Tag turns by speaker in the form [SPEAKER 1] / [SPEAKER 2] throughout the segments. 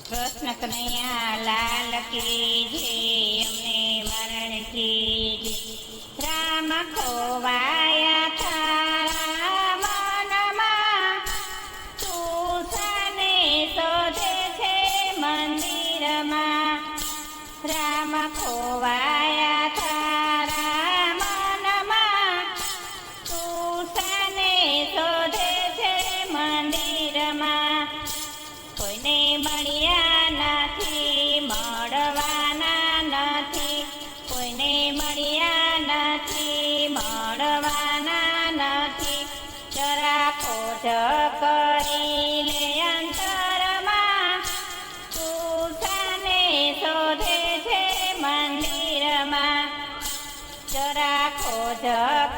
[SPEAKER 1] કૃષ્ણ કનૈયા લાલ કી જય, અમને વરણ કી જય. રામ ખોવાયા તારા મનમાં, તું તને શોધે છે મંદિરમાં. રામ ખોવાયા તારા મનમાં, તું તને શોધે છે મંદિરમાં. કોઈને મળ્યા નથી, મળવાના નથી, કોઈને મળ્યા નથી, મળવાના નથી. જરા ખોજ કરી લે અંતરમાં, તું તને શોધે છે મંદિરમાં. જરા ખોજ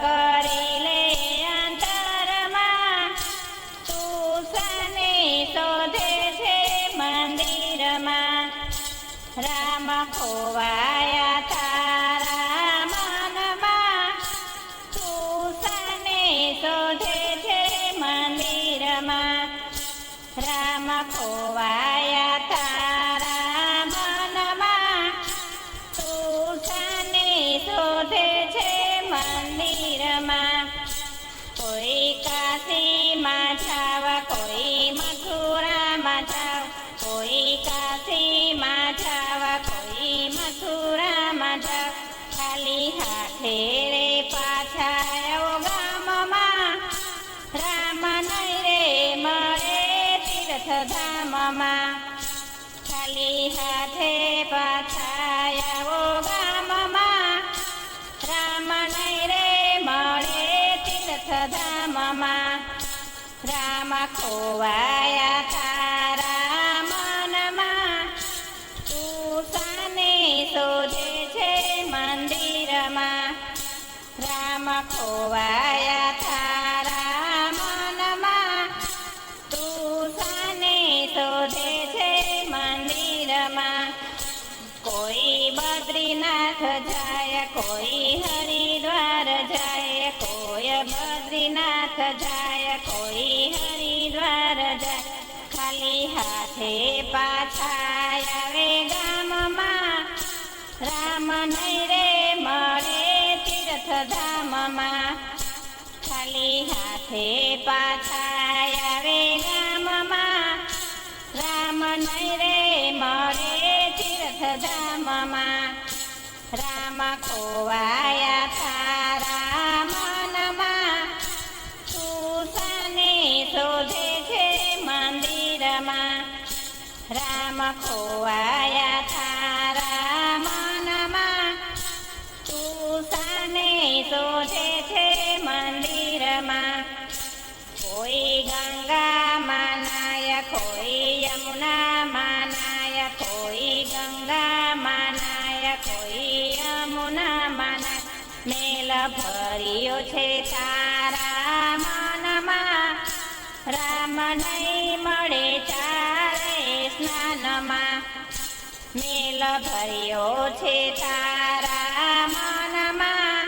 [SPEAKER 1] કરી લે અંતરમાં, તું તને શોધે છે મંદિરમાં. રામ ખોવાયા તારા મનમાં, તું તને શોધે છે મંદિરમાં. રામ ખોવાયા તારા મનમાં, તું તને શોધે છે મંદિરમાં. કોઈ કાશીમાં જાવ, કોઈ મથુરામાં જાવ, કોઈ કાશીમાં જાવ, કોઈ મથુરામાં જાવ, ખાલી હાથે રે પાછા આવો ગામમાં. રામ નહીં રે મળે તીર્થધામમાં, ખાલી હાથે પાછા આવો ગામમાં. રામ નહીં રે મળે તીર્થધામમાં. રામ ખોવાયા તારા મનમાં, તું તને શોધે છે મંદિરમાં. રામ ખોવાયા તારા મનમાં, તું તને શોધે છે મંદિરમાં. કોઈ બદ્રીનાથ જાય, કોઈ હરિદ્વાર જાય, કોઈ બદ્રીનાથ જાય, કોઈ હરિદ્વાર જાય, ખાલી હાથે પાછા આવે ગામમાં. રામ નહીં રે મળે તીર્થધામમાં, ખાલી હાથે પાછા આવે ગામમાં. રામ નહીં રે મળે તીર્થધામમાં. રામ ખોવાયા તારા મનમાં, તું તને શોધે છે મંદિરમાં. રામ ખોવાયા તારા મનમાં, તું તને શોધે છે મંદિરમાં. કોઈ ગંગામાં નાય, કોઈ યમુનામાં નાય, કોઈ ગંગામાં નાય, કોઈ યમુનામાં નાય. મેલ ભર્યો છે તારા મનમાં, રામ નહીં મળે ચારે સ્નાનમાં. મેલ ભર્યો છે તારા મનમાં,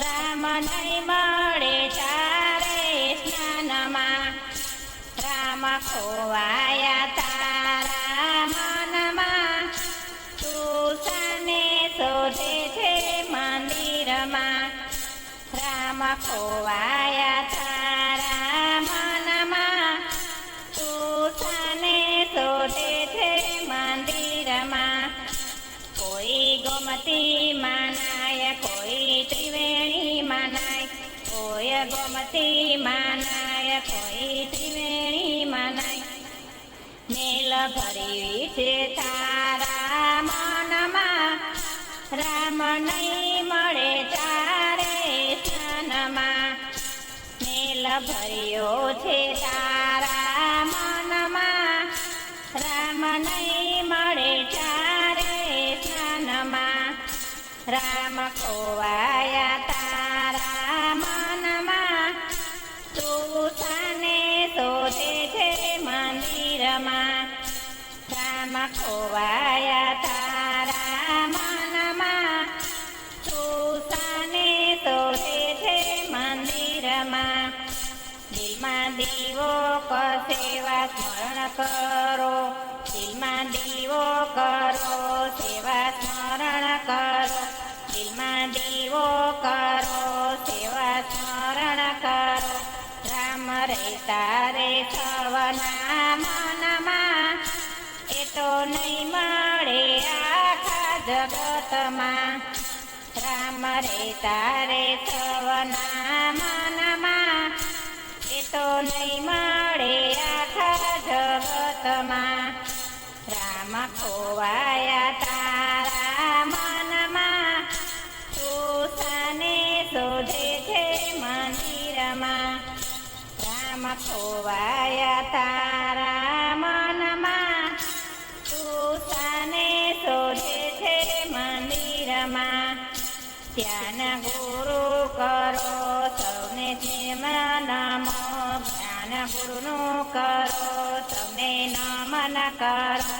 [SPEAKER 1] રામ નહીં મળે ચારે સ્નાનમાં. રામ ખોવાયા તારા મનમાં, તું તને શોધે છે મંદિરમાં. રામ ખોવાયા તારા મનમાં, તું તને શોધે છે મંદિરમાં. કોઈ ગોમતીમાં નાય, કોઈ ત્રિવેણીમાં નાય, કોઈ ગોમતીમાં નાય, કોઈ ત્રિવેણીમાં નાય. મેલ ભરી છે તારા મનમાં, રામ નહીં મળે ચારે સ્નાનમાં. મેલ ભર્યો છે તારા મનમાં, રામ નહીં મળે ચારે સ્નાનમાં. રામ ખોવાયા તારા મનમાં, તું તને શોધે છે મંદિરમાં. રામ ખોવાયા તારા મનમાં, તું તને શોધે છે મંદિરમાં. દિલમાં દીવો કસેવા સ્મરણ કરો, દિલમાં ભક્તિમાં દીવો કરો, સેવા સ્મરણ કરો, રામ રહેતા રે સવના મનમાં, એ તો નહીં મળે આખા જગતમાં. રામ રહેતા રે સવના મનમાં, એ તો નહીં મળે આખા જગતમાં. રામ ખોવાયા તારા મનમાં, તું શાને શોધે છે મંદિરમાં. રામ ખોવાયા તારા મનમાં, તું શાને શોધે છે મંદિરમાં. ધ્યાન ગુરુ કરો સૌને જેમ નમો, જ્ઞાન ગુરુનું કરો સૌને નમન કરો.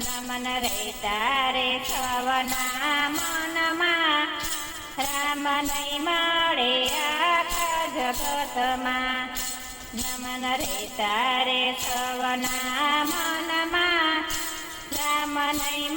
[SPEAKER 1] નમન રહેતા રે સવના મનમાં, રામ નહીં મળે આખા જગતમાં. નમન રહેતા રે સવના મનમાં, રામ નહીં